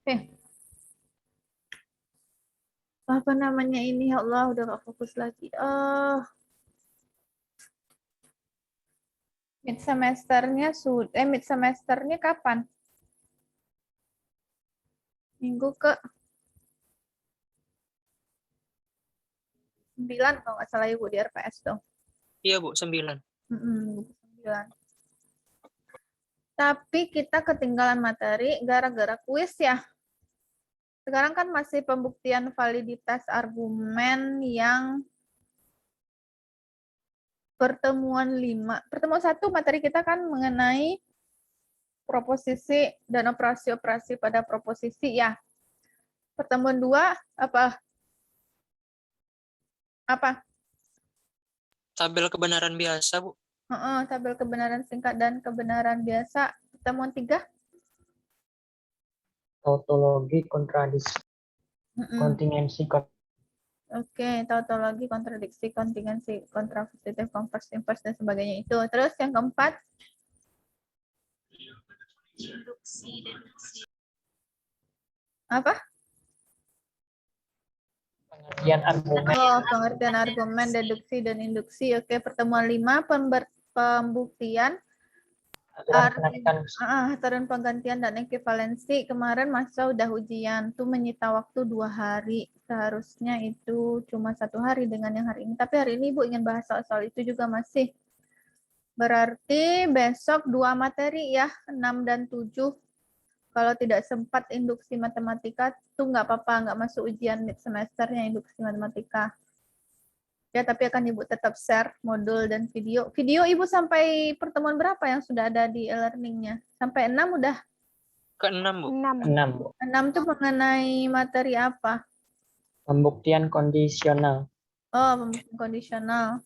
Oke. Apa namanya ini? Ya Allah, udah gak fokus lagi. Mid semesternya kapan? Minggu ke 9 kalau nggak salah Ibu di RPS tuh. Iya, Bu, 9. Minggu ke 9. Tapi kita ketinggalan materi gara-gara kuis ya. Sekarang kan masih pembuktian validitas argumen yang pertemuan 5. Pertemuan 1 materi kita kan mengenai proposisi dan operasi-operasi pada proposisi ya. Pertemuan 2 apa? Apa? Tabel kebenaran biasa, Bu. Tabel kebenaran singkat dan kebenaran biasa. Pertemuan 3? Tautologi, kontradiksi, kontingensi, Oke, tautologi, kontradiksi, kontingensi, kontrapositif, konvers, invers, dan sebagainya itu. Terus yang keempat? Apa? pengertian argumen, Pengertian argumen, deduksi, dan induksi. Oke, pertemuan 5, pembuktian aturan penggantian dan ekivalensi. Kemarin masa udah ujian, tuh menyita waktu 2 hari. Seharusnya itu cuma 1 hari dengan yang hari ini. Tapi hari ini Ibu ingin bahas soal itu juga masih. Berarti besok 2 materi ya, 6 dan 7. Kalau tidak sempat induksi matematika, tuh nggak apa-apa, nggak masuk ujian mid semesternya induksi matematika. Ya, tapi akan Ibu tetap share modul dan video. Video Ibu sampai pertemuan berapa yang sudah ada di e-learning-nya? Sampai 6 udah? Ke-6, Bu. 6, Bu. 6 tuh mengenai materi apa? Pembuktian kondisional. Pembuktian kondisional,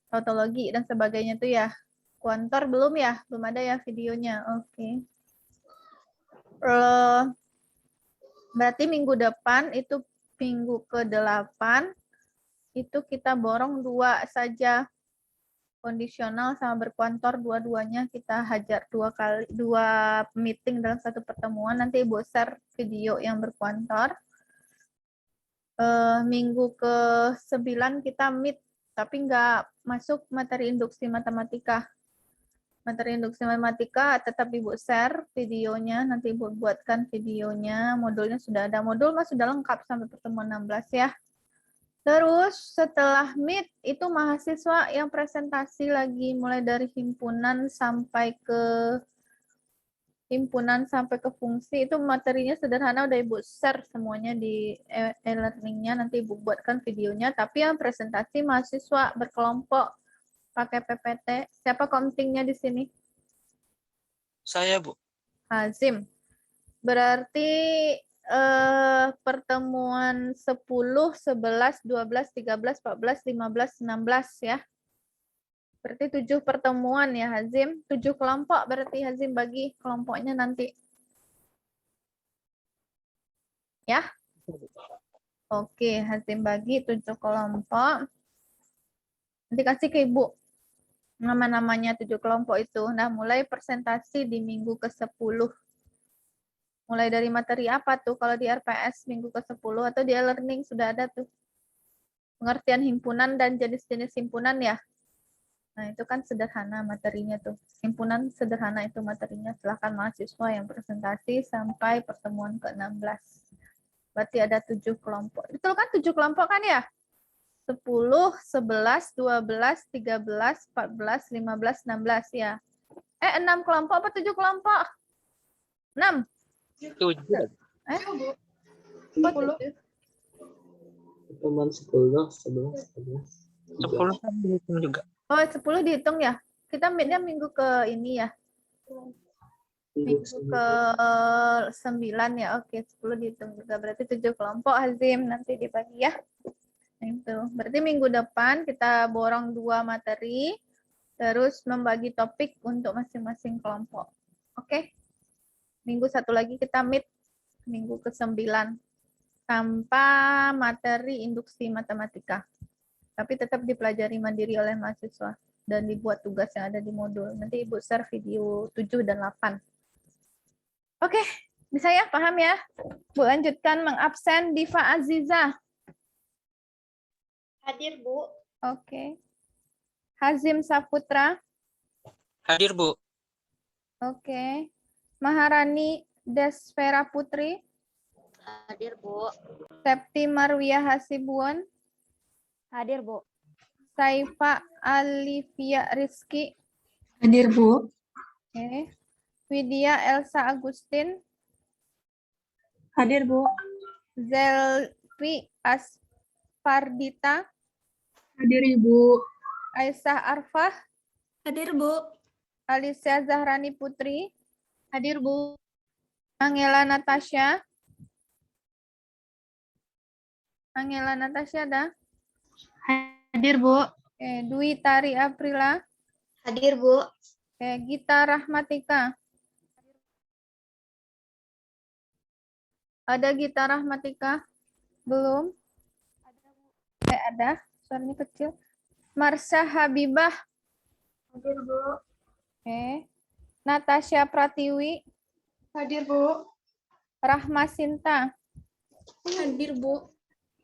tautologi, dan sebagainya tuh ya. Kuantor belum ya? Belum ada ya videonya. Oke. Berarti minggu depan itu minggu ke-8 itu kita borong 2 saja. Kondisional sama berkuantor dua-duanya kita hajar 2 meeting dalam 1 pertemuan. Nanti Ibu share video yang berkuantor. Minggu ke-9 kita meet, tapi nggak masuk materi induksi matematika. Materi induksi matematika tetap Ibu share videonya, nanti Ibu buatkan videonya, modulnya sudah ada. Modul mas sudah lengkap sampai pertemuan 16 ya. Terus setelah meet itu mahasiswa yang presentasi lagi mulai dari himpunan sampai ke fungsi itu materinya sederhana, udah Ibu share semuanya di e-learning-nya, nanti Ibu buatkan videonya, tapi yang presentasi mahasiswa berkelompok pakai PPT. Siapa kontingnya di sini? Saya, Bu. Hazim. Berarti pertemuan 10, 11, 12, 13, 14, 15, 16 ya. Berarti 7 pertemuan ya Hazim. 7 kelompok berarti Hazim bagi kelompoknya nanti. Ya. Oke, Hazim bagi 7 kelompok. Nanti kasih ke Ibu nama-namanya 7 kelompok itu. Nah, mulai presentasi di minggu ke-10. Mulai dari materi apa tuh kalau di RPS minggu ke-10 atau di e-learning sudah ada tuh. Pengertian himpunan dan jenis-jenis himpunan ya. Nah, itu kan sederhana materinya tuh. Himpunan sederhana itu materinya. Silahkan mahasiswa yang presentasi sampai pertemuan ke-16. Berarti ada 7 kelompok. Betul kan 7 kelompok kan ya? 10, 11, 12, 13, 14, 15, 16 ya. 6 kelompok apa 7 kelompok? 6. 7. 10. Pertemuan 10, 11, 12. 10 kan dihitung juga. 10 dihitung ya? Kita meetnya minggu ke ini ya? Minggu ke-9 ya? Oke, 10 dihitung juga. Berarti 7 kelompok Hazim. Nanti dibagi ya. Itu. Berarti minggu depan kita borong 2 materi. Terus membagi topik untuk masing-masing kelompok. Oke? Minggu satu lagi kita meet. Minggu ke-9. Tanpa materi induksi matematika. Tapi tetap dipelajari mandiri oleh mahasiswa. Dan dibuat tugas yang ada di modul. Nanti Ibu share video 7 dan 8. Oke. Bisa ya, paham ya? Bu lanjutkan mengabsen Diva Aziza. Hadir, Bu. Oke. Hazim Saputra. Hadir, Bu. Oke. Maharani Desvera Putri. Hadir, Bu. Septi Marwiyah Hasibuan. Hadir, Bu. Saifa Alivia Rizky. Hadir, Bu. Oke. Widya Elsa Agustin. Hadir, Bu. Zelvi Aspardita. Hadir, Ibu. Aisyah Arfah. Hadir, Bu. Alicia Zahrani Putri. Hadir, Bu. Angela Natasha. Angela Natasha ada? Hadir, Bu. Oke. Dwi Tari Aprila. Hadir, Bu. Oke. Gita Rahmatika. Ada Gita Rahmatika? Belum? Ada. Suaranya kecil. Marsha Habibah. Hadir, Bu. Oke. Natasha Pratiwi. Hadir, Bu. Rahma Sinta. Hadir, Bu.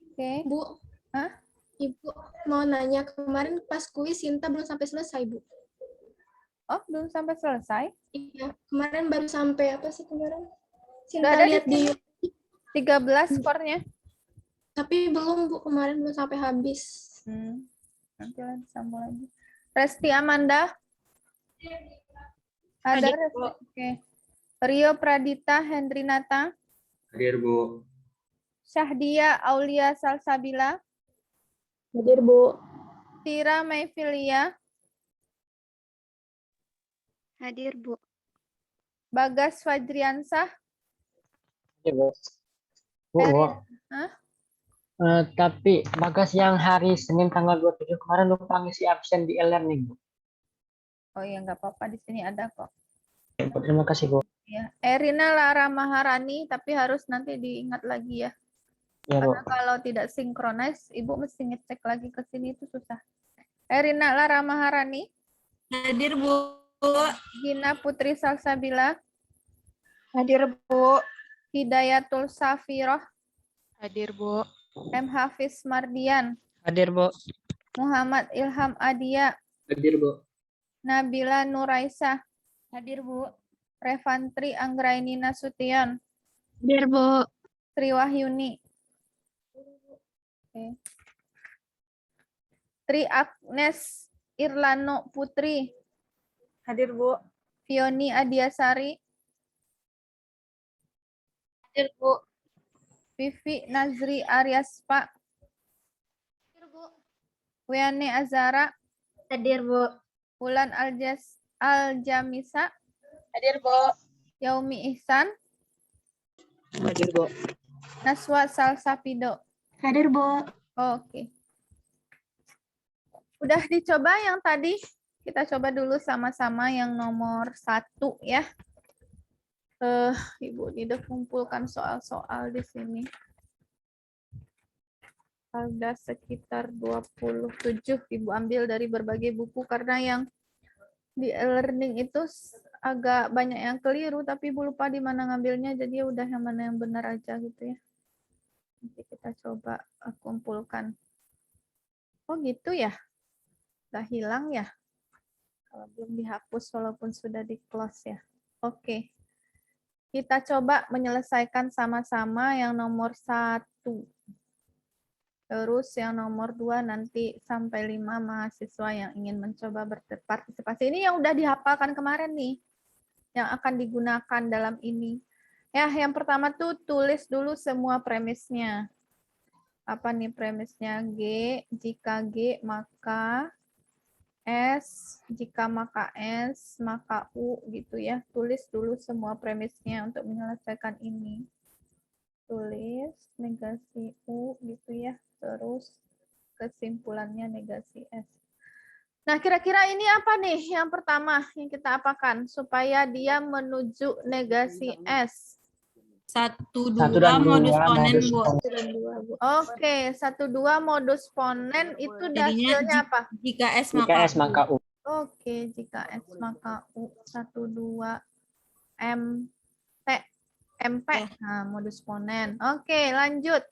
Oke. Bu. Hah? Ibu mau nanya, kemarin pas kuis Sinta belum sampai selesai, Bu. Oh, belum sampai selesai? Iya, kemarin baru sampai apa sih kemarin? Nggak Sinta ada di lihat di, sini. 13 skornya. tapi belum, Bu, kemarin belum sampai habis. Nanti lagi sambung lagi. Resti Amanda. Ada Hadir, Resti. Bu. Oke. Rio Pradita Hendrinata. Hadir, Bu. Syahdia Aulia Salsabila. Hadir, Bu. Tira Mayfilia. Hadir, Bu. Bagas Fajriansah. Iya, Bu. Bu, Erin. Bu. Hah? Tapi Bagas yang hari Senin tanggal 27 kemarin lupa ngisi absen di e-learning, Bu. Oh iya, nggak apa-apa. Di sini ada kok. Bu, terima kasih, Bu. Ya. Erina Lara Maharani, tapi harus nanti diingat lagi ya. Ya, Bu. Karena kalau tidak sinkronis, Ibu mesti ngecek lagi ke sini itu susah. Erina Lara Maharani. Hadir, Bu. Gina Putri Salsabila. Hadir, Bu. Hidayatul Safiroh. Hadir, Bu. M. Hafiz Mardian. Hadir, Bu. Muhammad Ilham Adia. Hadir, Bu. Nabila Nuraisah. Hadir, Bu. Revantri Anggraini Nasution. Hadir, Bu. Sri Wahyuni. Oke. Tri Agnes Irlano Putri. Hadir, Bu. Fioni Adiasari. Hadir, Bu. Vivi Nazri Aryaspa. Hadir, Bu. Wiane Azara. Hadir, Bu. Wulan Aljamisa. Hadir, Bu. Yaumi Ihsan. Hadir, Bu. Naswa Salsapido. Hadir, Bu. Oke. Udah dicoba yang tadi? Kita coba dulu sama-sama yang nomor 1 ya. Ibu udah kumpulkan soal-soal di sini. Ada sekitar 27 Ibu ambil dari berbagai buku karena yang di e-learning itu agak banyak yang keliru tapi Ibu lupa di mana ngambilnya jadi udah yang mana yang benar aja gitu ya. Nanti kita coba kumpulkan. Oh gitu ya. Udah hilang ya. Kalau belum dihapus walaupun sudah di close ya. Oke. Kita coba menyelesaikan sama-sama yang nomor 1. Terus yang nomor 2 nanti sampai 5 mahasiswa yang ingin mencoba berpartisipasi. Ini yang udah dihafalkan kemarin nih. Yang akan digunakan dalam ini. Ya, yang pertama tuh tulis dulu semua premisnya. Apa nih premisnya? G, jika G maka S, jika maka S, maka U gitu ya. Tulis dulu semua premisnya untuk menyelesaikan ini. Tulis negasi U gitu ya. Terus kesimpulannya negasi S. Nah, kira-kira ini apa nih yang pertama yang kita apakan supaya dia menuju negasi S? 1, 2 1 dan 2 modus ponen, modus Bu. ponen. Oke, 1, 2 modus ponen itu Jadinya hasilnya apa? Jika S Jika maka S maka U. Oke, jika S maka U 1, 2 M T. MP. Ya. Nah, modus ponen. Oke, lanjut.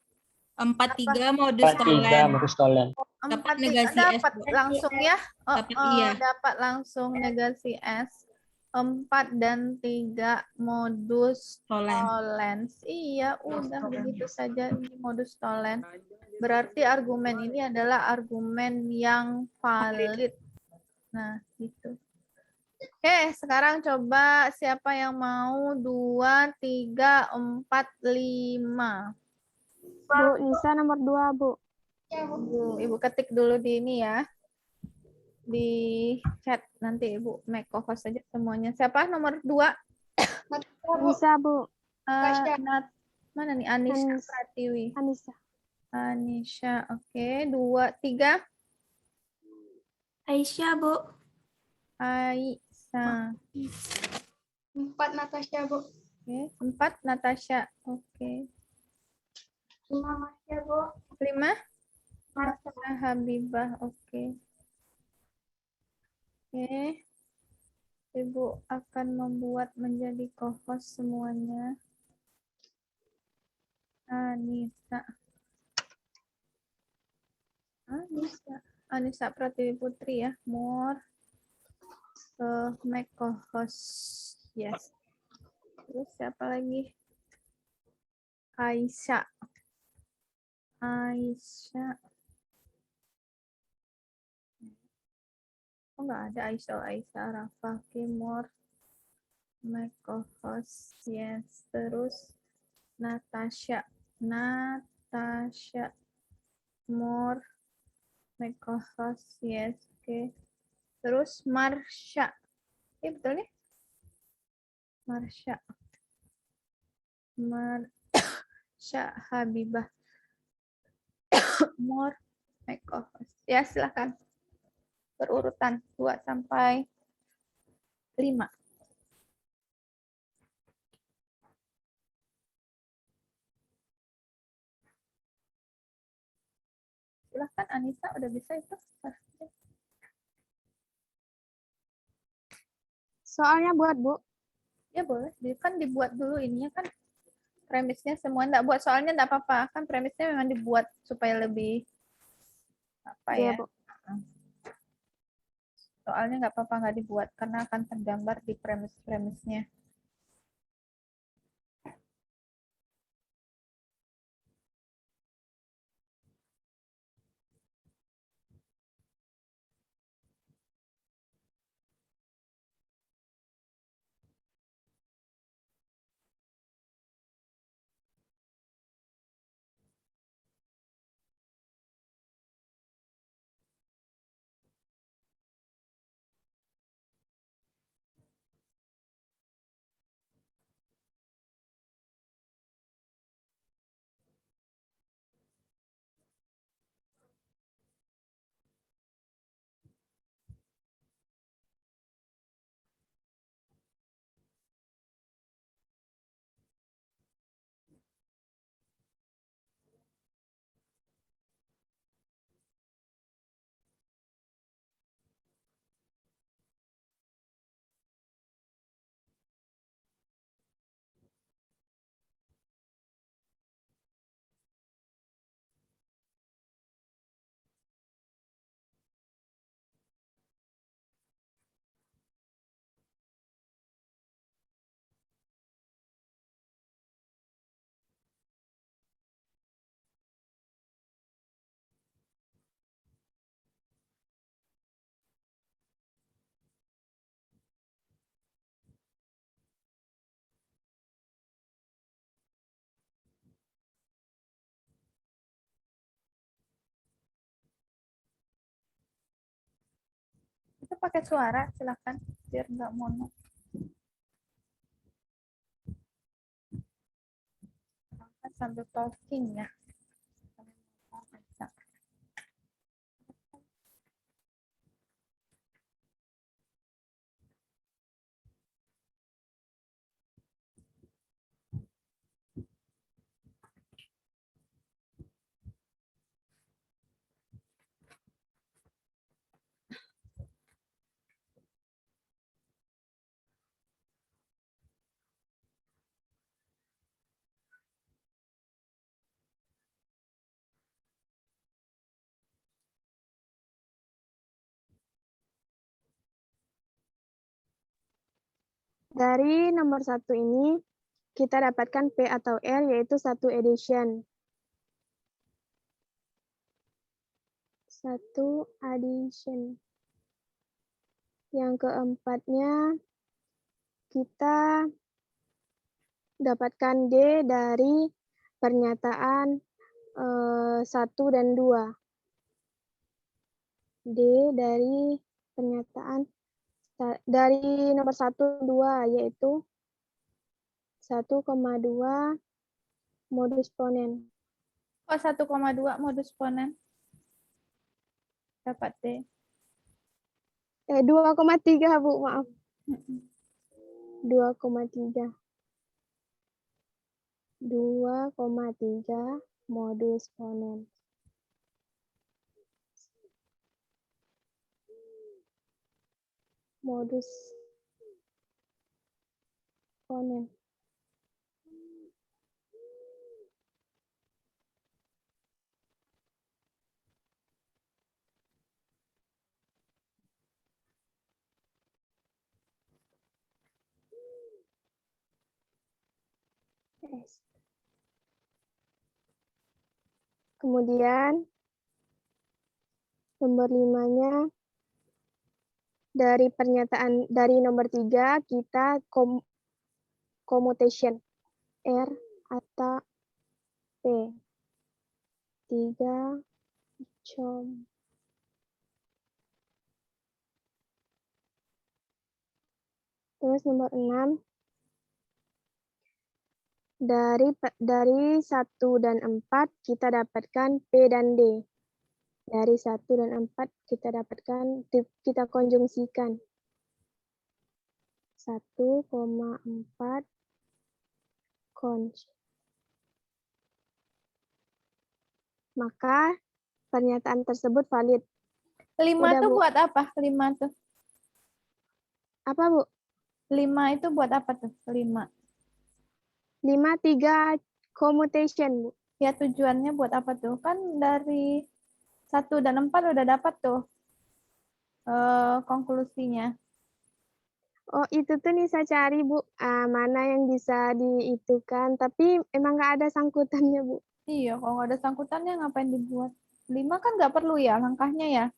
43 modus 43 tolen. modus tolen. Dapat 4 negasi dapat S, Bu. langsung ya. Dapat iya. Dapat langsung negasi S. 4 dan 3 modus Tolen. tolens. Iya, udah begitu saja ini modus tolen. Berarti argumen ini adalah argumen yang valid. Nah, gitu. Oke, sekarang coba siapa yang mau 2, 3, 4, 5. Bu, Nisa nomor 2, Bu. Ibu ketik dulu di ini ya. Di chat nanti Ibu make host saja semuanya. Siapa nomor 2? Nisa, Bu. Mana nih? Anisha Anis- Pratiwi. Anissa. Anisha, oke. 2, 3. Aisyah, Bu. Aisyah. 4 Natasha, Bu. Oke. 4 Natasha. Oke. 5 Masya, Bu. 5 Masya Habibah. Oke. Oke. Ibu akan membuat menjadi co-host semuanya. Anissa. Anissa Pratiwi Putri ya. More. Make co-host. Yes. Terus siapa lagi? Aisyah. Aisyah. Oh, nggak ada Aisyah Rafa. Kimor. Make co-host. Yes. Terus Natasha. More. Make co-host. Yes. Oke. Terus Marsha. Betul nih? Marsha. Marsha Habibah. More. Make co-host. Ya, silakan. Berurutan 2 sampai 5. Silahkan Anissa, udah bisa itu? Soalnya buat, Bu. Ya boleh, kan dibuat dulu ininya kan premisnya semua enggak buat soalnya enggak apa-apa, kan premisnya memang dibuat supaya lebih apa Iya, ya? Bu. Soalnya nggak apa-apa nggak dibuat karena akan tergambar di premis-premisnya. Itu pakai suara silakan biar nggak mono. Sambil talking ya. Dari nomor 1 ini, kita dapatkan P atau R, yaitu 1 addition. 1 addition. Yang keempatnya, kita dapatkan D dari pernyataan 1 dan 2. D dari pernyataan dari nomor 1 2, yaitu 1,2 modus ponen. Kok 1,2 modus ponen? Dapat D. 2,3, Bu, maaf. Mm-mm. 2,3. 2,3 modus ponen. Modus ponen. Yes. Kemudian nomor 5-nya, dari pernyataan dari nomor 3 kita commutation R atau P. 3 com. Terus nomor 6, dari 1 dan 4 kita dapatkan P dan D. Dari 1 dan 4 kita dapatkan, kita konjungsikan. 1,4 conj. Maka pernyataan tersebut valid. 5 Udah, tuh Bu. buat apa? 5 tuh. Apa, Bu? 5 itu buat apa tuh? 5. 5, 3 commutation, Bu. Ya tujuannya buat apa tuh? Kan dari 1 dan 4 udah dapat tuh konklusinya. Oh, itu tuh Nisa cari, Bu. Mana yang bisa diitukan. Tapi emang nggak ada sangkutannya, Bu. Iya, kalau nggak ada sangkutannya ngapain dibuat? 5 kan nggak perlu ya langkahnya ya.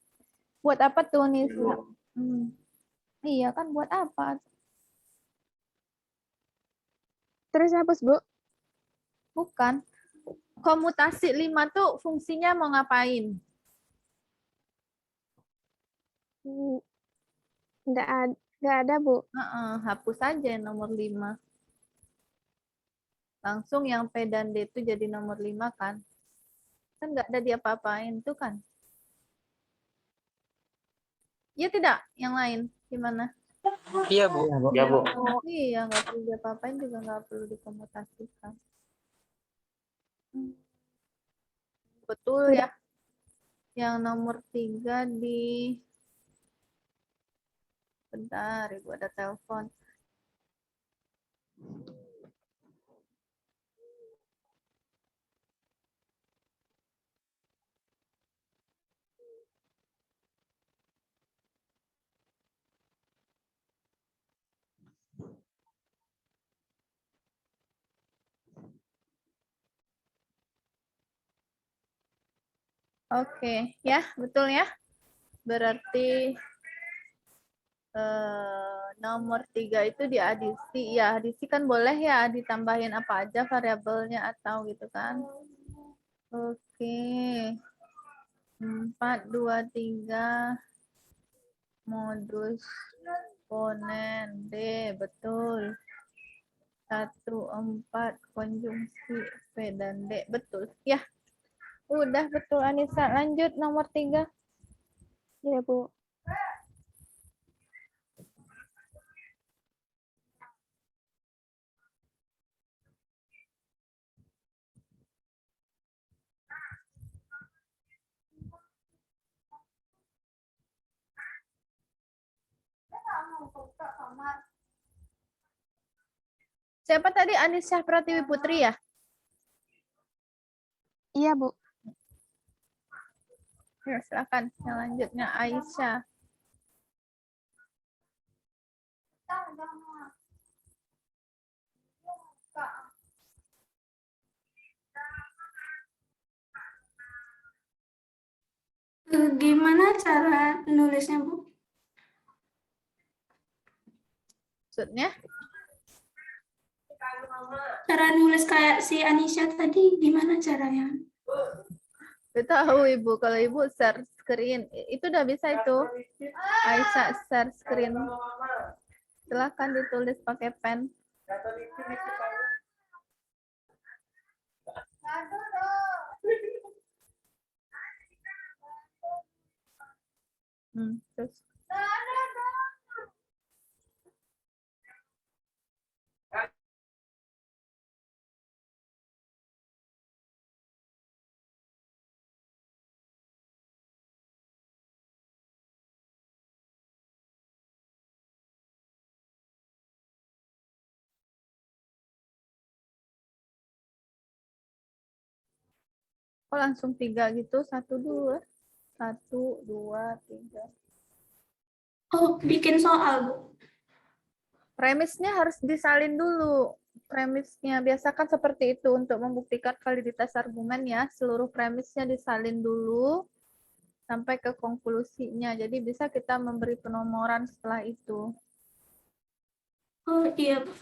Buat apa tuh Nisa? Iya kan buat apa? Terus hapus, Bu? Bukan. Komutasi 5 tuh fungsinya mau ngapain? Nggak ada, Bu. Hapus aja yang nomor 5. Langsung yang P dan D itu jadi nomor 5 kan? Kan nggak ada diapa-apain tuh kan? Iya tidak? Yang lain gimana? Iya, Bu. Iya, Bu. Oh iya, nggak perlu diapa-apain juga nggak perlu dikomutasikan. Betul ya. Yang nomor 3 di... Bentar, Ibu ada telepon. Oke, ya betul ya. Berarti nomor 3 itu diadisi. Ya, adisi kan boleh ya ditambahin apa aja variabelnya atau gitu kan. Oke. 4, 2, 3 modus ponen D, betul. 1, 4 konjungsi P dan D, betul. Ya, udah betul Anissa. Lanjut nomor 3. Ya, Bu. Siapa tadi? Anissa Pratiwi Putri ya? Iya, Bu. Ya, silakan. Yang lanjutnya Aisyah. Gimana cara nulisnya, Bu? Maksudnya? Cara nulis kayak si Anisha tadi, gimana caranya? Gak tahu Ibu, kalau Ibu share screen, itu udah bisa itu. Aisyah share screen. Silahkan ditulis pakai pen. Terus. Oh langsung 3 gitu, 1, 2. 1, 2, 3. Oh, bikin soal, Bu. Premisnya harus disalin dulu. Premisnya biasakan seperti itu untuk membuktikan validitas argumen ya. Seluruh premisnya disalin dulu sampai ke konklusinya. Jadi bisa kita memberi penomoran setelah itu. Oh, iya, Bu.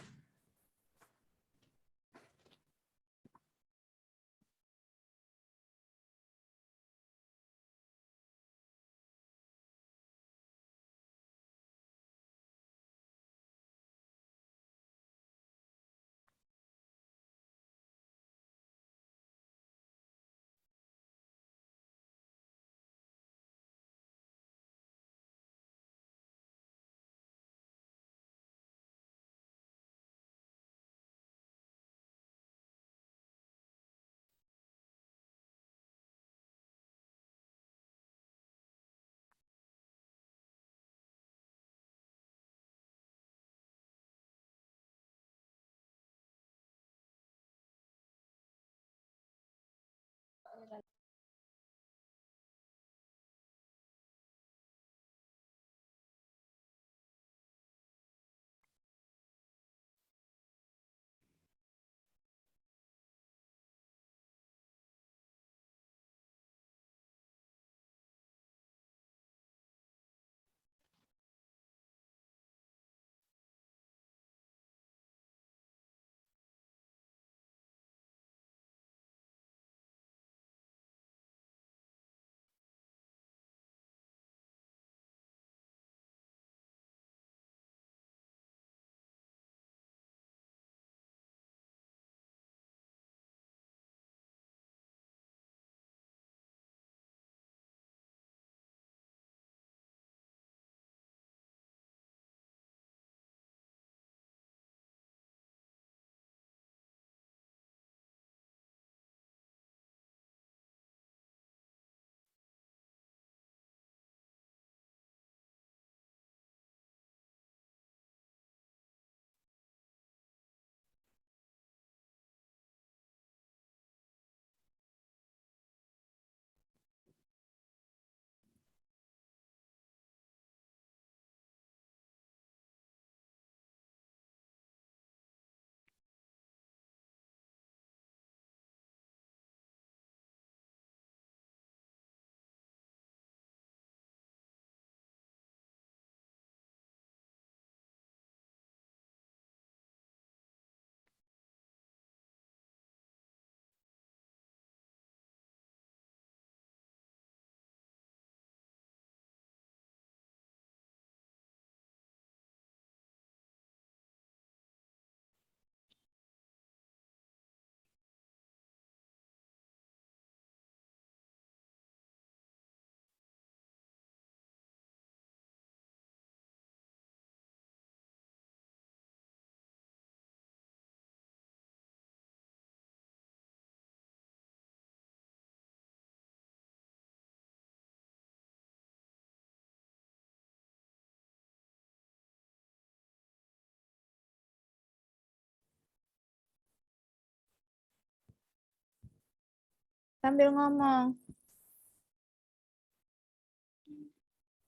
Sambil ngomong.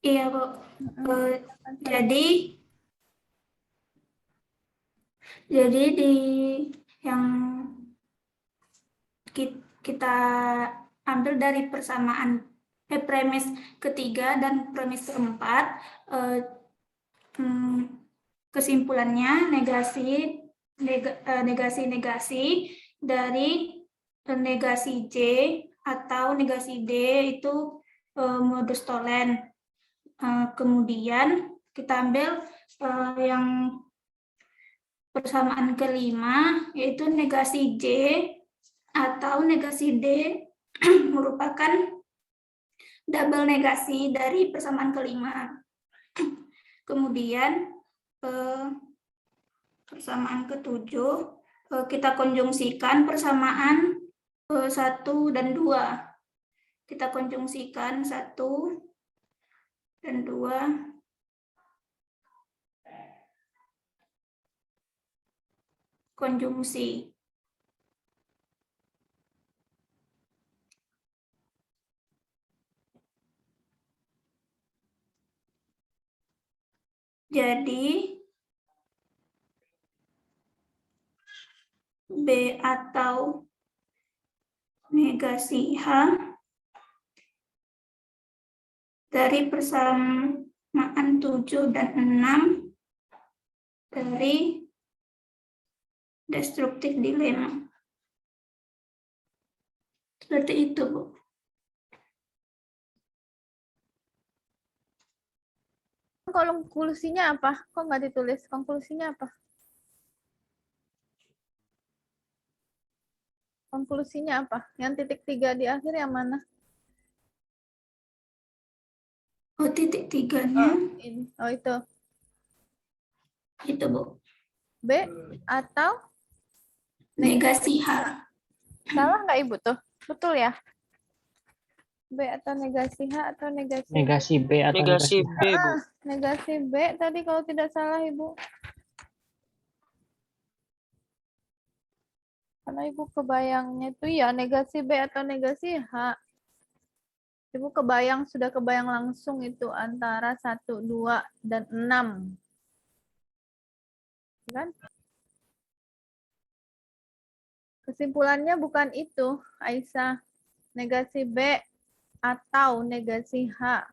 Iya, Bu. Jadi di yang kita ambil dari persamaan premis ketiga dan premis keempat, kesimpulannya negasi dari negasi J atau negasi D itu modus tolen. Kemudian kita ambil yang persamaan kelima, yaitu negasi J atau negasi D merupakan double negasi dari persamaan kelima. Kemudian persamaan ketujuh, kita konjungsikan persamaan 1 dan 2. Kita konjungsikan 1 dan 2. Konjungsi. Jadi B atau negasi H dari persamaan 7 dan 6 dari destruktif dilema. Seperti itu, Bu. Konklusinya apa? Kok nggak ditulis? Konklusinya apa? Konklusinya apa? Yang titik 3 di akhir yang mana? Oh, titik 3-nya Ini. Oh, itu. itu, Bu. B atau Negasi H. salah nggak Ibu tuh? Betul ya? B atau negasi H atau negasi Negasi B atau Negasi negasi H. B, Bu. negasi B tadi kalau tidak salah Ibu. Karena Ibu kebayangnya itu ya negasi B atau negasi H. Ibu sudah kebayang langsung itu antara 1, 2, dan 6. Kan? Kesimpulannya bukan itu, Aisyah. Negasi B atau negasi H.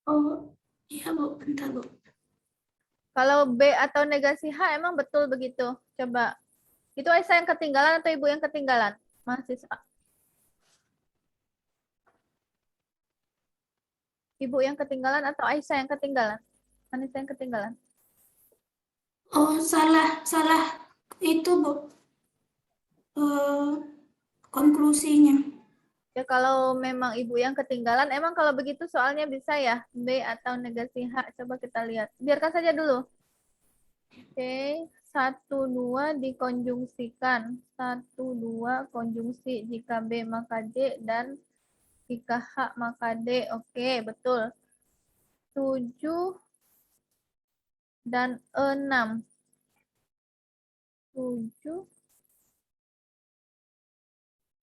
Oh, iya, Bu. Bentar, Bu. Kalau B atau negasi H emang betul begitu? Coba. Itu Aisyah yang ketinggalan atau Ibu yang ketinggalan? Mahasiswa. Ibu yang ketinggalan atau Aisyah yang ketinggalan? Anissa yang ketinggalan. Oh, salah itu, Bu. Konklusinya. Ya kalau memang Ibu yang ketinggalan, emang kalau begitu soalnya bisa ya B atau negasi H. Coba kita lihat. Biarkan saja dulu. Oke, 1, 2 dikonjungsikan. 1, 2 konjungsi. Jika B maka D dan jika H maka D. Oke, betul. 7 dan 6. 7,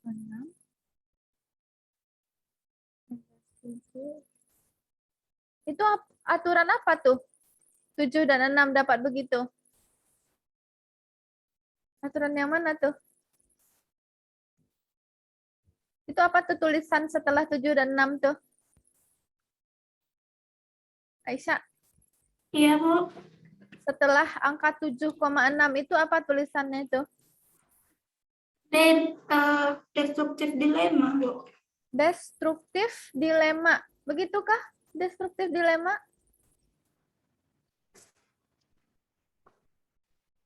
6. Itu aturan apa tuh? 7 dan 6 dapat begitu. Aturan yang mana tuh? Itu apa tuh tulisan setelah 7 dan 6 tuh? Aisyah, Iya, Bu. setelah angka 7,6 itu apa tulisannya itu? Destruktif dilema, Bu. Destruktif dilema. Begitukah? Destruktif dilema?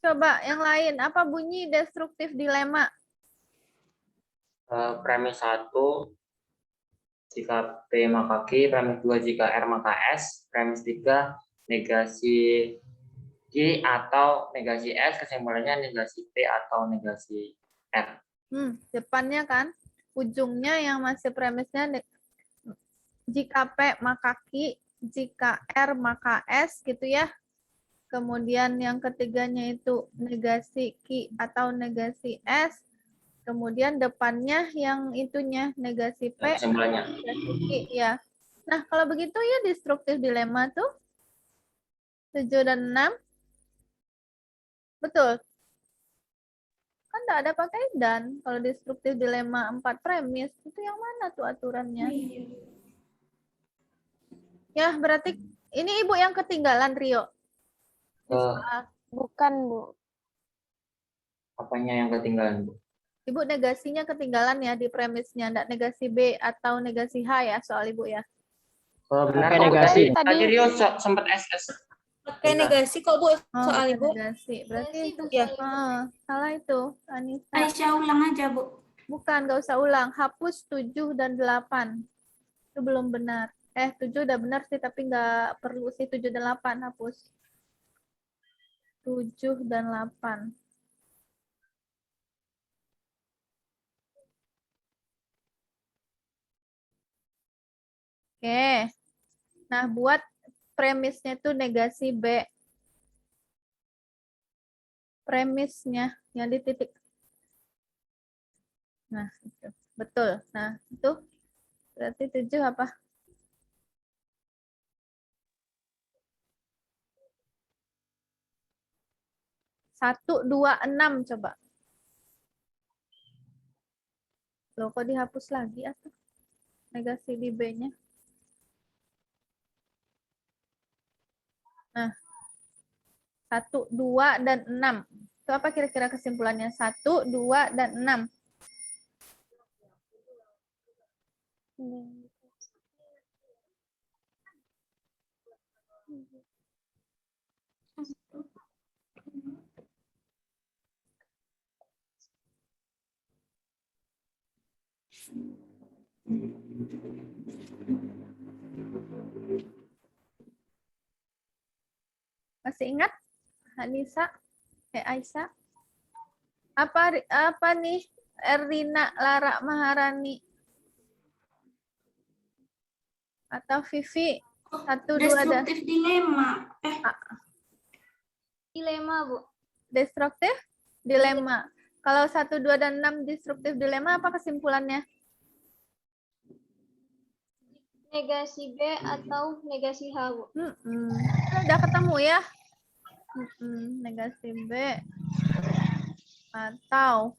Coba yang lain, apa bunyi destruktif dilema? Premis 1 jika P maka Q, premis 2 jika R maka S, premis 3 negasi Q atau negasi S, kesimpulannya negasi P atau negasi R. Depannya kan, ujungnya yang masih premisnya jika P maka Q, jika R maka S gitu ya. Kemudian yang ketiganya itu negasi Q atau negasi S. Kemudian depannya yang itunya negasi P, Kesimpulannya. negasi Q ya. Nah, kalau begitu ya destruktif dilema tuh 7 dan 6. Betul. Kan nggak ada pakai dan. Kalau destruktif dilema 4 premis, itu yang mana tuh aturannya? Ya, berarti ini Ibu yang ketinggalan, Rio. Bukan, Bu. Apanya yang ketinggalan, Bu? Ibu negasinya ketinggalan ya di premisnya, enggak negasi B atau negasi H ya soal Ibu ya. Benar Pakai kok. negasi. Tadi Rio sempat SS. Pakai Benar. negasi kok Bu Oh, soal pakai Ibu. negasi. Berarti Negasi, Bu, Ya. salah itu, Anissa. Aisyah ulang aja, Bu. Bukan, nggak usah ulang. Hapus 7 dan 8. Itu belum benar. 7 udah benar sih, tapi nggak perlu sih 7 dan 8 hapus. 7 dan 8. Oke. Nah, buat premisnya itu negasi B. Premisnya yang di titik. Nah, itu. Betul. Nah, itu berarti 7 apa? Satu, 2, 6 coba. Loh, kok dihapus lagi atau negasi di B-nya? Nah, 1, 2, dan 6. Itu apa kira-kira kesimpulannya? 1, 2, dan 6. Masih ingat? Hanisa? Aisyah? Apa nih? Erlina, Lara, Maharani? Atau Vivi? 1, 2, dan Destruktif dilema. Dilema, Bu. destruktif? Dilema. Kalau 1, 2, dan 6 destruktif dilema, apa kesimpulannya? Negasi B atau negasi H, Bu. Udah ketemu ya? Negasi B. Atau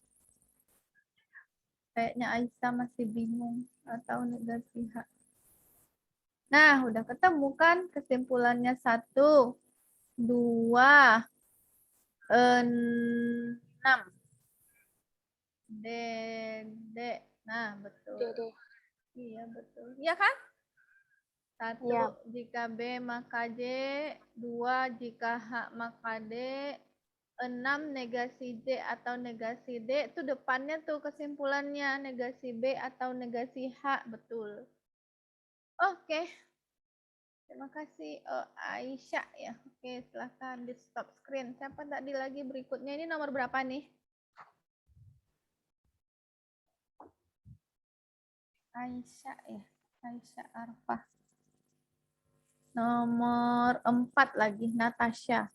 kayaknya Aisyah masih bingung. Atau negasi H. Nah, udah ketemu kan kesimpulannya 1, 2, 6. Dede. Nah, betul. Dede. Iya, betul. Iya kan? 1 Iya. jika B maka J, 2 jika H maka D, 6 negasi J atau negasi D, itu depannya tuh kesimpulannya negasi B atau negasi H, betul. Oke. Terima kasih Aisyah ya. Oke, silahkan di stop screen. Siapa tadi lagi berikutnya? Ini nomor berapa nih? Aisyah ya. Aisyah Arfah. Nomor 4 lagi, Natasha.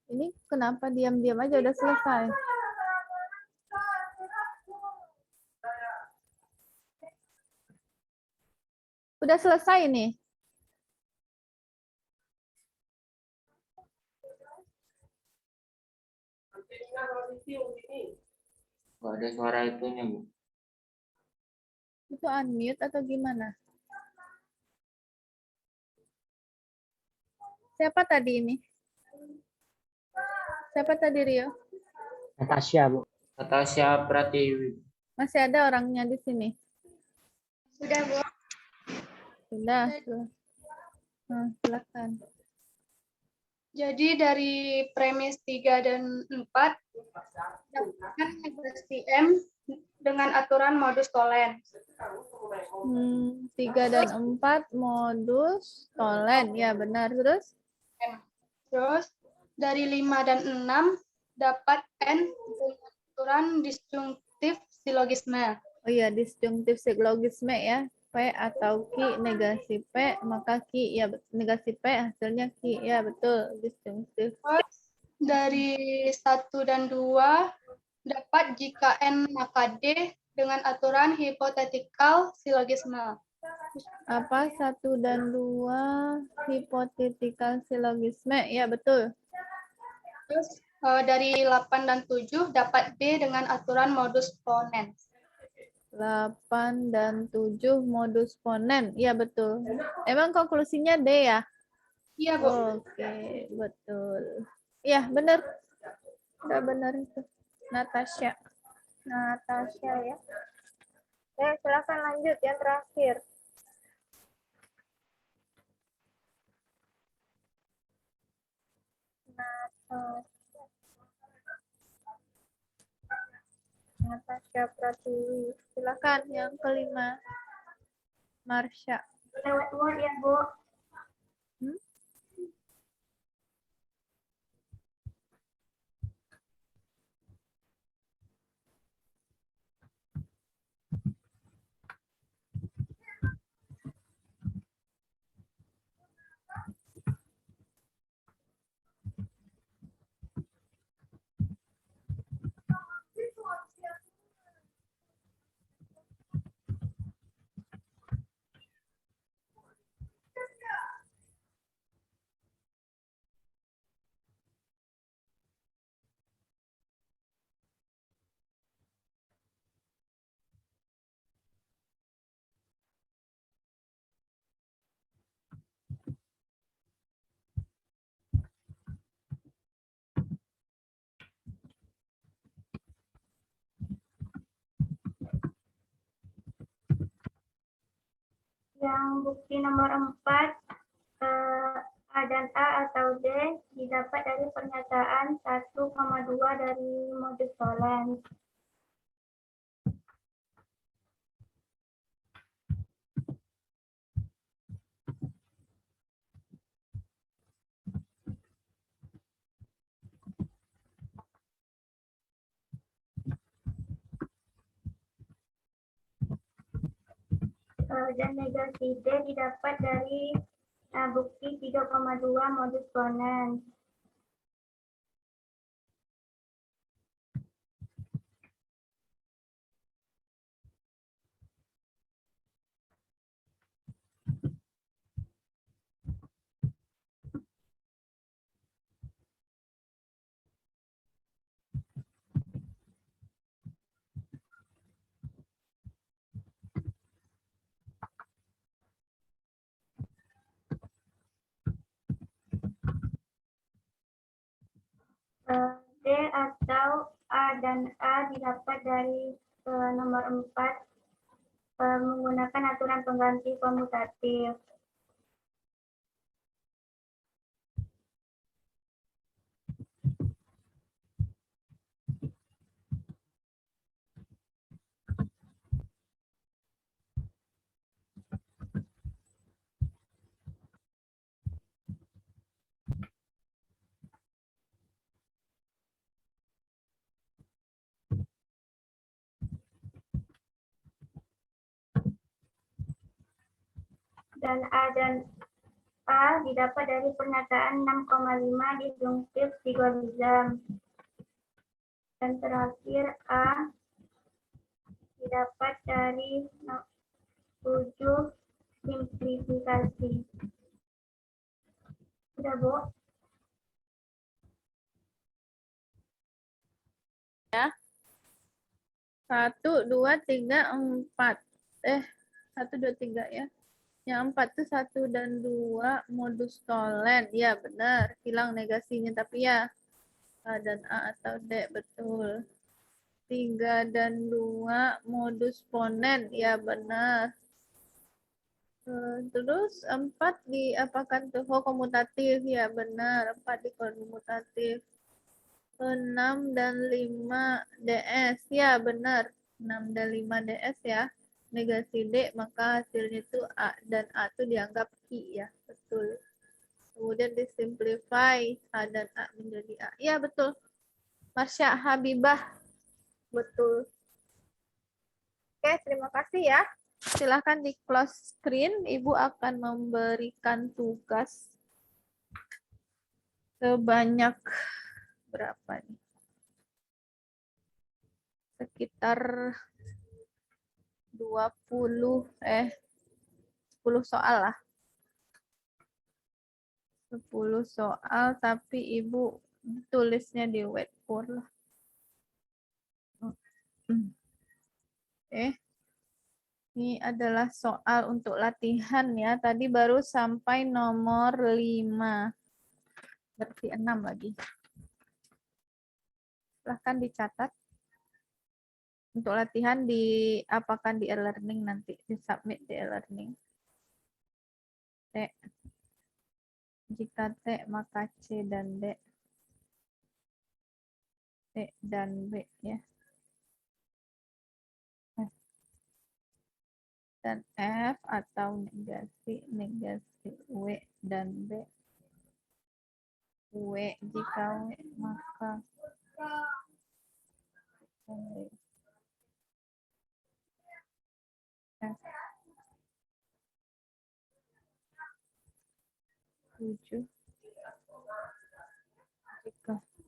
Ini kenapa diam-diam aja udah selesai? Udah selesai nih. Nggak ada suara itunya, Bu. Itu unmute atau gimana? Siapa tadi ini? Siapa tadi Rio? Natasha, Bu. Natasha Pratiwi. Masih ada orangnya di sini? Sudah, Bu. Sudah. Silakan. Jadi dari premis 3 dan 4 dapatkan negasi M dengan aturan modus tolen. 3 dan 4 modus tolen. Ya, benar. Terus? Terus dari 5 dan 6 dapat N dengan aturan disjunktif silogisme. Oh iya, disjunktif silogisme ya. P atau Ki negasi P, maka Ki ya negasi P hasilnya Ki. Ya, betul. Disjunktif. Terus dari 1 dan 2 dapat jika N maka D dengan aturan hipotetikal silogisme. Apa 1 dan 2 hipotetikal silogisme? Ya, betul. Terus dari 8 dan 7 dapat D dengan aturan modus ponens. 8 dan 7 modus ponen. Ya, betul. Emang konklusinya D ya? Iya, Bu. Oke, betul. Ya, benar. Udah benar itu. Natasha. Natasha ya. Ya, silakan lanjut yang terakhir. Natasha Pratiwi. Silakan yang kelima. Marsha. Lewat Word ya, Bu. Hmm? Yang bukti nomor 4, A dan A atau D didapat dari pernyataan 1,2 dari modus tollens. Dan negasi D didapat dari bukti 3,2 modus ponens. D atau A dan A didapat dari nomor 4 menggunakan aturan pengganti komutatif. Dan A dan A didapat dari pernyataan 6,5 disjungtif Sigolizam. Dan terakhir A didapat dari 7 simplifikasi. Sudah, Bu? Ya. 1, 2, 3, 4. 1, 2, 3 ya. Yang 4 tuh 1 dan 2 modus tolen. Ya benar. Hilang negasinya. Tapi ya A dan A atau D. Betul. 3 dan 2 modus ponen. Ya benar. Terus 4 diapakan tuh? Oh, komutatif. Ya benar. 4 di komutatif. 6 dan 5 DS. Ya benar. 6 dan 5 DS ya. Negasi D, maka hasilnya itu A. Dan A itu dianggap I ya. Betul. Kemudian disimplify A dan A menjadi A. Ya betul. Marsha Habibah. Betul. Oke, terima kasih ya. Silahkan di close screen. Ibu akan memberikan tugas sebanyak berapa nih? Sekitar 10 soal lah. 10 soal, tapi Ibu tulisnya di whiteboard lah. Ini adalah soal untuk latihan ya. Tadi baru sampai nomor 5. Berarti 6 lagi. Silahkan dicatat. Untuk latihan diapakan di e-learning nanti. Disubmit di e-learning. T. Jika T, maka C dan D. T dan B ya. Dan F atau negasi W dan B. W jika W maka F 7 jika H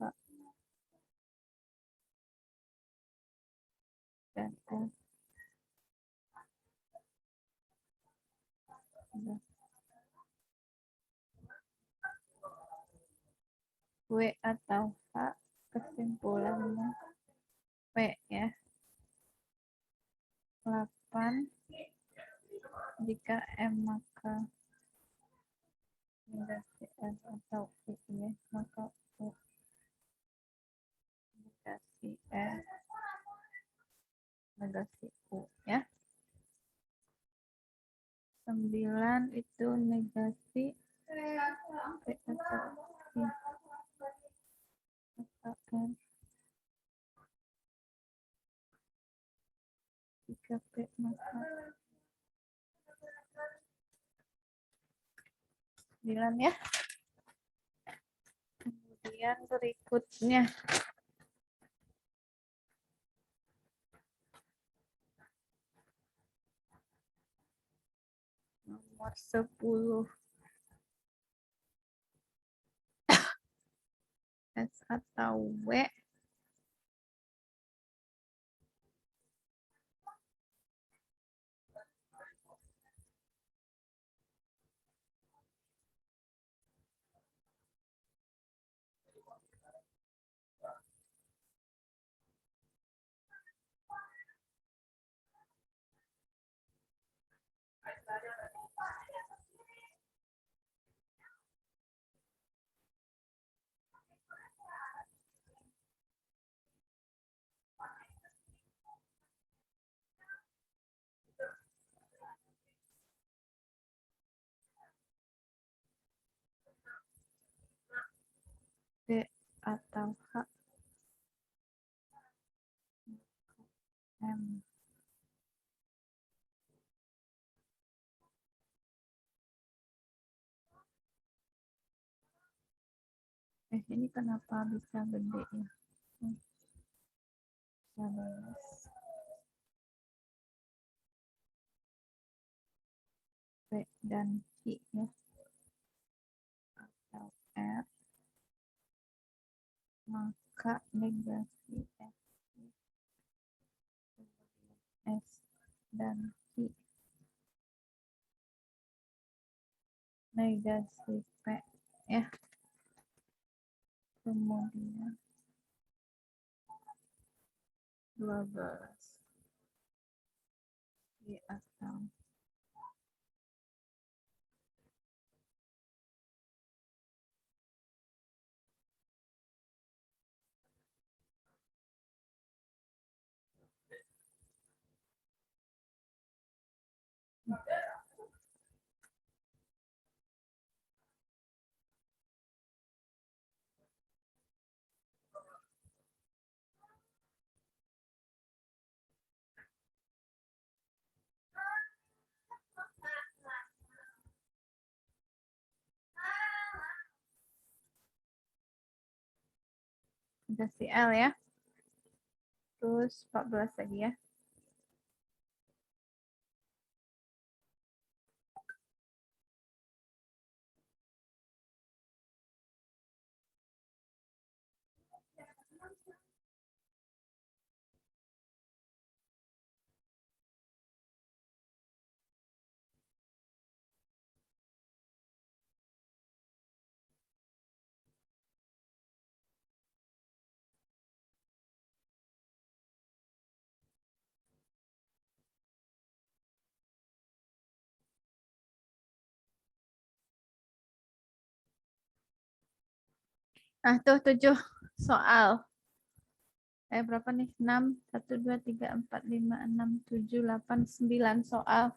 dan F W atau H, kesimpulannya P ya. 8 jika M maka negasi F atau I ya, maka U negasi F negasi U ya. 9 itu negasi P atau I atau M. Jika P maka 9 ya. Kemudian berikutnya nomor 10. S atau W D atau H M. Ini kenapa bisa gede ya? P dan I ya. R, maka negasi S dan Q negasi P ya. Kemudian 12 Q atau negasi L ya. Terus 14 lagi ya. Nah, tuh 7 soal. Berapa nih? 6, 1, 2, 3, 4, 5, 6, 7, 8, 9 soal.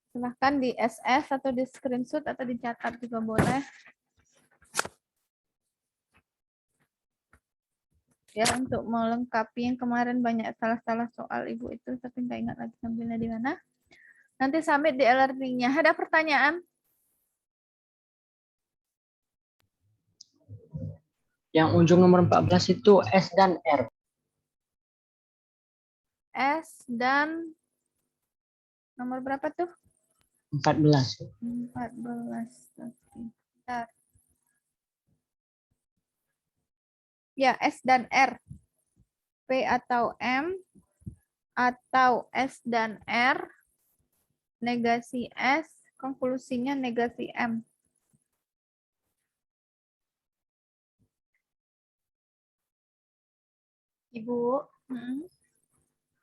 Silahkan di SS atau di screenshot atau dicatat juga boleh. Ya, untuk melengkapi yang kemarin banyak salah-salah soal Ibu itu, tapi nggak ingat lagi ngambilnya di mana. Nanti submit di e-learning-nya. Ada pertanyaan? Yang ujung nomor 14 itu S dan R. S dan nomor berapa tuh? 14. 14. Oke. Bentar. Ya, S dan R. P atau M atau S dan R. Negasi S, konklusinya negasi M. Ibu,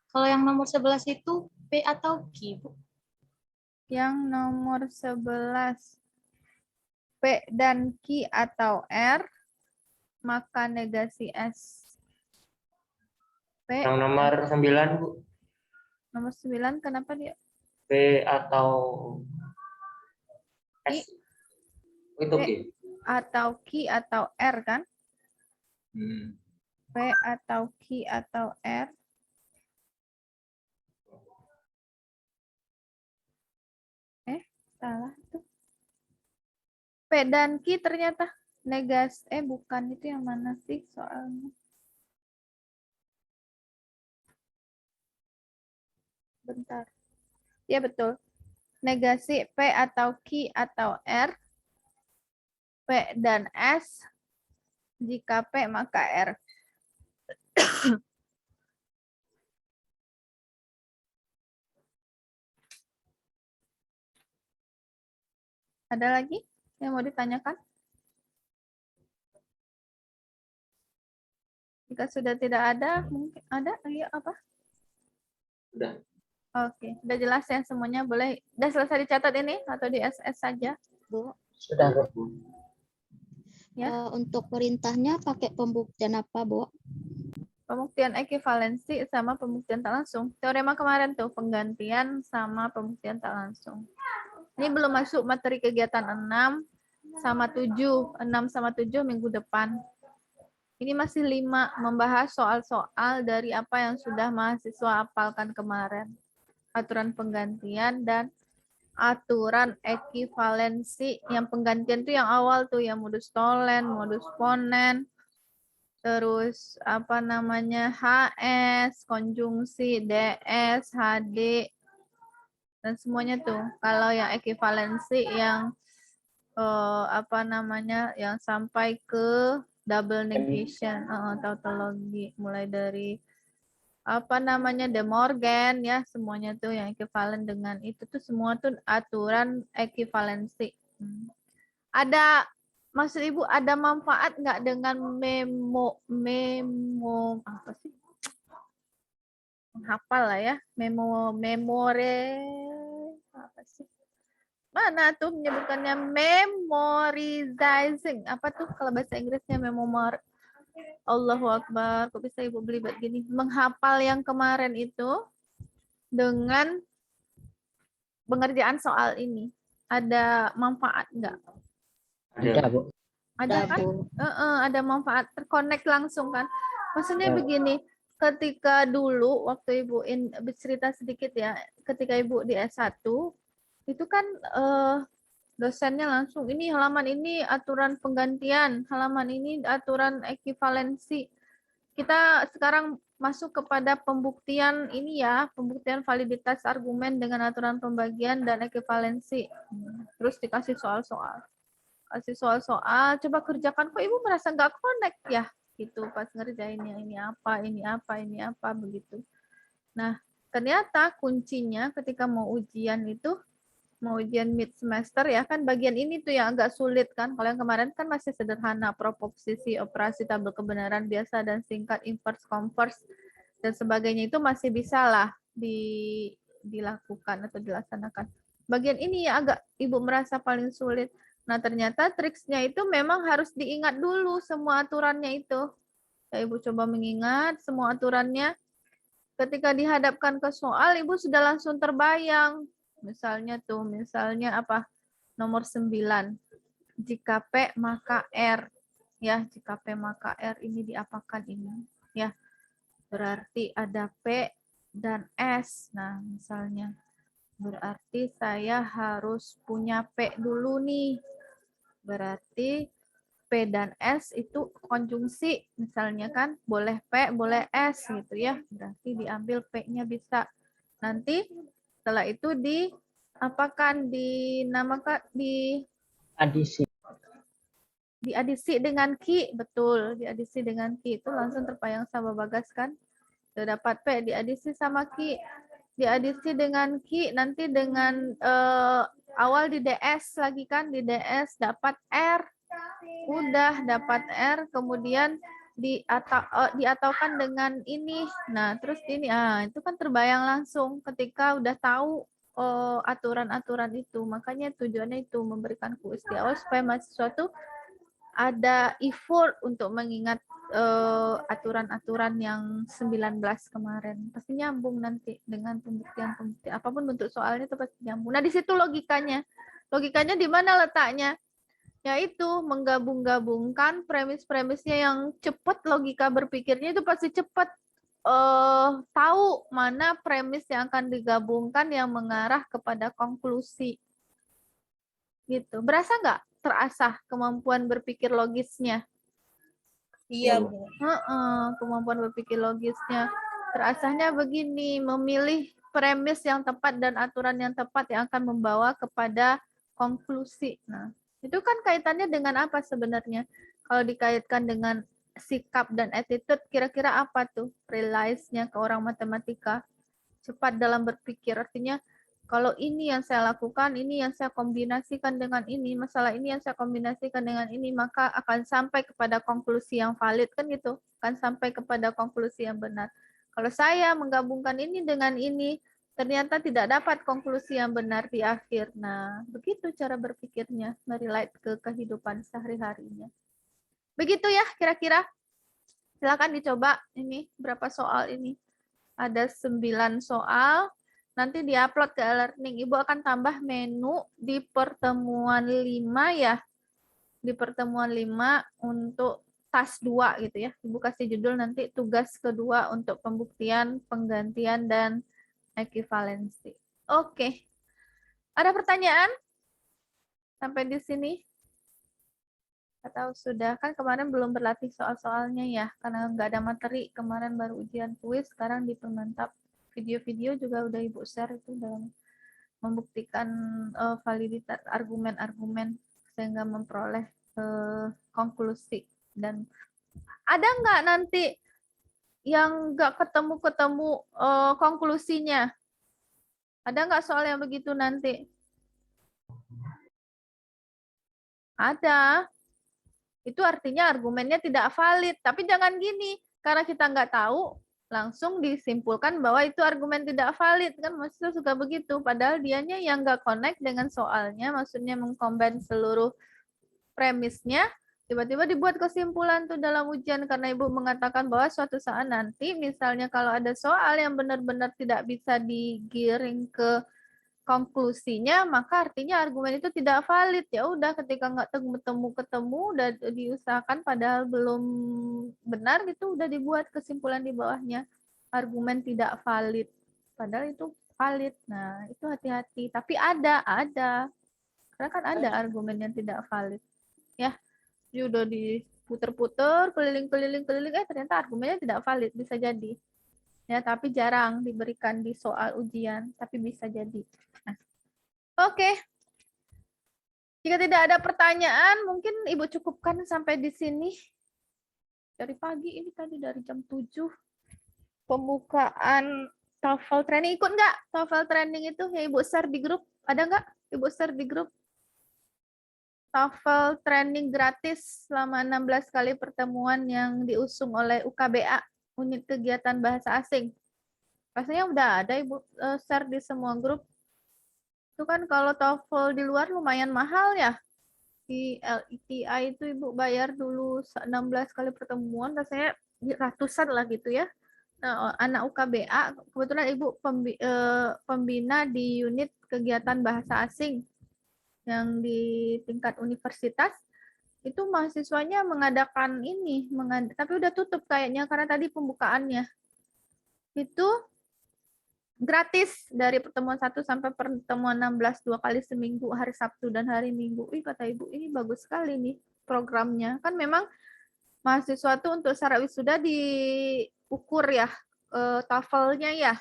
kalau yang nomor 11 itu P atau Q, Bu? Yang nomor 11. P dan Q atau R, maka negasi S. P, Yang nomor 9, Bu. nomor 9, kenapa dia? P atau S. Itu P Q. atau Q atau R kan? P atau Q atau R. Salah tuh. P dan Q ternyata negasi, bukan, itu yang mana sih soalnya? Bentar. Ya betul. Negasi P atau Q atau R. P dan S. Jika P maka R. Ada lagi yang mau ditanyakan? Jika sudah tidak ada, mungkin ada lagi apa? Udah. Oke, udah jelas ya semuanya. Boleh, udah selesai dicatat ini atau di SS saja, Bu? Sudah, Bu. Ya. Untuk perintahnya pakai pembuktian apa, Bu? Pembuktian ekivalensi sama pembuktian tak langsung. Teorema kemarin tuh, penggantian sama pembuktian tak langsung. Ini belum masuk materi kegiatan 6 sama 7. 6 sama 7 minggu depan. Ini masih 5, membahas soal-soal dari apa yang sudah mahasiswa hafalkan kemarin. Aturan penggantian dan aturan ekivalensi. Yang penggantian tuh yang awal tuh, yang modus tolen, modus ponen, terus apa namanya, HS, konjungsi, DS, HD, dan semuanya tuh. Kalau yang ekivalensi yang apa namanya yang sampai ke double negation, tautologi, mulai dari apa namanya De Morgan ya, semuanya tuh yang ekuivalen dengan itu tuh semua tuh aturan ekuivalensi. Ada maksud Ibu ada manfaat nggak dengan memo apa sih? Menghafal lah ya, memore apa sih? Mana tuh menyebutkannya memorizing. Apa tuh kalau bahasa Inggrisnya memor? Allahu Akbar. Kok bisa Ibu belibet gini? Menghafal yang kemarin itu dengan pengerjaan soal ini. Ada manfaat nggak? Ada, Bu. Ada kan? Ada manfaat. Terkonek langsung kan? Maksudnya begini, ketika dulu waktu Ibu bercerita sedikit ya, ketika Ibu di S1, itu kan dosennya langsung ini halaman ini aturan penggantian, halaman ini aturan ekuivalensi. Kita sekarang masuk kepada pembuktian ini ya, pembuktian validitas argumen dengan aturan pembagian dan ekuivalensi. Terus dikasih soal-soal. Kasih soal-soal, coba kerjakan. Kok Ibu merasa nggak connect ya? Gitu pas ngerjainnya ini apa begitu. Nah, ternyata kuncinya ketika mau ujian itu, mau ujian mid semester ya kan bagian ini tuh yang agak sulit kan. Kalau yang kemarin kan masih sederhana, proposisi, operasi, tabel kebenaran biasa dan singkat, inverse, converse dan sebagainya itu masih bisa lah dilakukan atau dilaksanakan. Bagian ini ya agak Ibu merasa paling sulit. Nah, ternyata triksnya itu memang harus diingat dulu semua aturannya itu. Ya, Ibu coba mengingat semua aturannya. Ketika dihadapkan ke soal, Ibu sudah langsung terbayang. Misalnya apa? Nomor 9. Jika P maka R. Ya, jika P maka R ini diapakan ini? Ya. Berarti ada P dan S. Nah, misalnya berarti saya harus punya P dulu nih. Berarti P dan S itu konjungsi, misalnya kan, boleh P, boleh S gitu ya. Berarti diambil P-nya bisa. Nanti setelah itu dinamakan Adisi. diadisi dengan Ki, betul, diadisi dengan Ki itu langsung terpayang sama Bagas kan. Sudah dapat P diadisi sama Ki. Diadisi dengan Ki nanti dengan awal di DS lagi kan, di DS dapat R. Udah dapat R, kemudian diataukan dengan ini. Nah, terus ini itu kan terbayang langsung ketika udah tahu aturan-aturan itu. Makanya tujuannya itu memberikan kuis di awal supaya mahasiswa tuh ada effort untuk mengingat aturan-aturan yang 19 kemarin. Pasti nyambung nanti dengan pembuktian-pembuktian. Apapun bentuk soalnya itu pasti nyambung. Nah, di situ logikanya. Logikanya di mana letaknya? Yaitu menggabung-gabungkan premis-premisnya yang cepat, logika berpikirnya itu pasti cepat. Tahu mana premis yang akan digabungkan yang mengarah kepada konklusi. Gitu. Berasa nggak terasah kemampuan berpikir logisnya? Iya, Bu. Kemampuan berpikir logisnya. Terasahnya begini, memilih premis yang tepat dan aturan yang tepat yang akan membawa kepada konklusi. Nah, itu kan kaitannya dengan apa sebenarnya? Kalau dikaitkan dengan sikap dan attitude, kira-kira apa tuh realize-nya ke orang matematika? Cepat dalam berpikir, artinya kalau ini yang saya lakukan, ini yang saya kombinasikan dengan ini, masalah ini yang saya kombinasikan dengan ini, maka akan sampai kepada konklusi yang valid, kan gitu, akan sampai kepada konklusi yang benar. Kalau saya menggabungkan ini dengan ini, ternyata tidak dapat konklusi yang benar di akhir. Nah, begitu cara berpikirnya, merelate ke kehidupan sehari-harinya. Begitu ya, kira-kira. Silakan dicoba ini, berapa soal ini. Ada 9 soal. Nanti diupload ke e-learning. Ibu akan tambah menu di pertemuan 5 ya. Di pertemuan 5 untuk task 2 gitu ya. Ibu kasih judul nanti tugas kedua untuk pembuktian, penggantian, dan ekuivalensi. Oke. Ada pertanyaan? Sampai di sini? Atau sudah? Kan kemarin belum berlatih soal-soalnya ya. Karena nggak ada materi. Kemarin baru ujian kuis, sekarang dipermantap. Video-video juga udah Ibu share itu dalam membuktikan validitas argumen-argumen sehingga memperoleh konklusi. Dan ada nggak nanti yang nggak ketemu konklusinya? Ada nggak soal yang begitu nanti? Ada. Itu artinya argumennya tidak valid. Tapi jangan gini, karena kita nggak tahu, langsung disimpulkan bahwa itu argumen tidak valid. Kan maksudnya suka begitu. Padahal dianya yang nggak connect dengan soalnya, maksudnya mengcombine seluruh premisnya, tiba-tiba dibuat kesimpulan tuh dalam ujian karena Ibu mengatakan bahwa suatu saat nanti misalnya kalau ada soal yang benar-benar tidak bisa digiring ke konklusinya, maka artinya argumen itu tidak valid. Ya udah, ketika nggak ketemu udah diusahakan padahal belum benar gitu, udah dibuat kesimpulan di bawahnya argumen tidak valid. Padahal itu valid. Nah, itu hati-hati. Tapi ada. Karena kan ada argumen yang tidak valid. Ya, dia udah diputer-puter, keliling-keliling, ternyata argumennya tidak valid, bisa jadi. Ya, tapi jarang diberikan di soal ujian, tapi bisa jadi. Nah, oke. Jika tidak ada pertanyaan, mungkin Ibu cukupkan sampai di sini. Dari pagi ini tadi dari jam 7. Pembukaan TOEFL training, ikut nggak? TOEFL training itu yang Ibu share di grup, ada nggak? Ibu share di grup. TOEFL training gratis selama 16 kali pertemuan yang diusung oleh UKBA, unit kegiatan bahasa asing. Rasanya udah ada Ibu share di semua grup. Itu kan kalau TOEFL di luar lumayan mahal ya. Di LITI itu Ibu bayar dulu 16 kali pertemuan, rasanya ratusan lah gitu ya. Nah, anak UKBA, kebetulan Ibu pembina di unit kegiatan bahasa asing yang di tingkat universitas, itu mahasiswanya mengadakan ini, tapi udah tutup kayaknya karena tadi pembukaannya. Itu gratis dari pertemuan 1 sampai pertemuan 16, 2 kali seminggu, hari Sabtu dan hari Minggu. Kata Ibu, ini bagus sekali nih programnya. Kan memang mahasiswa tuh untuk syarat wisuda diukur ya, TOEFL-nya ya.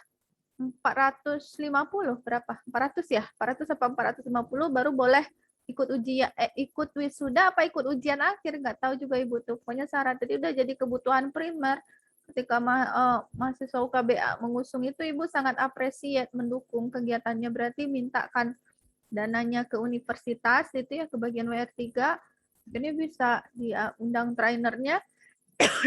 450 berapa? 400 ya? 400 apa 450 baru boleh ikut ujian, ikut wisuda apa ikut ujian akhir, nggak tahu juga Ibu tuh. Pokoknya syarat jadi udah jadi kebutuhan primer. Ketika mahasiswa UKBA mengusung itu, Ibu sangat appreciate, mendukung kegiatannya, berarti mintakan dananya ke universitas itu ya, ke bagian WR3. Ini bisa diundang trainernya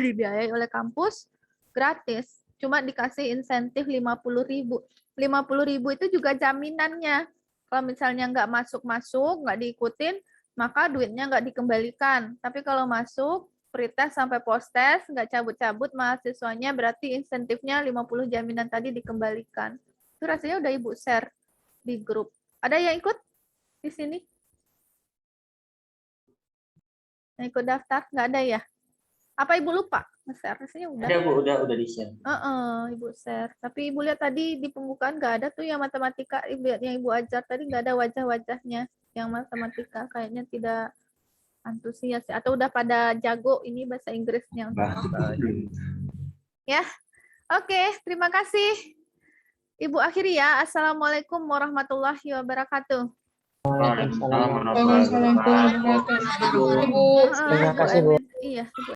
dibiayai oleh kampus gratis. Cuma dikasih insentif 50.000. 50.000 itu juga jaminannya. Kalau misalnya nggak masuk-masuk, nggak diikutin, maka duitnya nggak dikembalikan. Tapi kalau masuk, pretest sampai post-test, nggak cabut-cabut mahasiswanya, berarti insentifnya 50 jaminan tadi dikembalikan. Itu rasanya udah Ibu share di grup. Ada yang ikut di sini? Yang ikut daftar? Nggak ada ya? Apa Ibu lupa nge-share? Rasanya udah. Ada Bu, udah di-share. Ibu share. Tapi Ibu lihat tadi di pembukaan nggak ada tuh yang matematika. Ibu lihat yang Ibu ajar tadi nggak ada wajah-wajahnya yang matematika. Kayaknya tidak antusias atau udah pada jago ini bahasa Inggrisnya untuk ya. Oke, terima kasih. Ibu akhiri ya. Assalamualaikum warahmatullahi wabarakatuh. Waalaikumsalam warahmatullahi wabarakatuh. Terima kasih Bu. Iya, Ibu.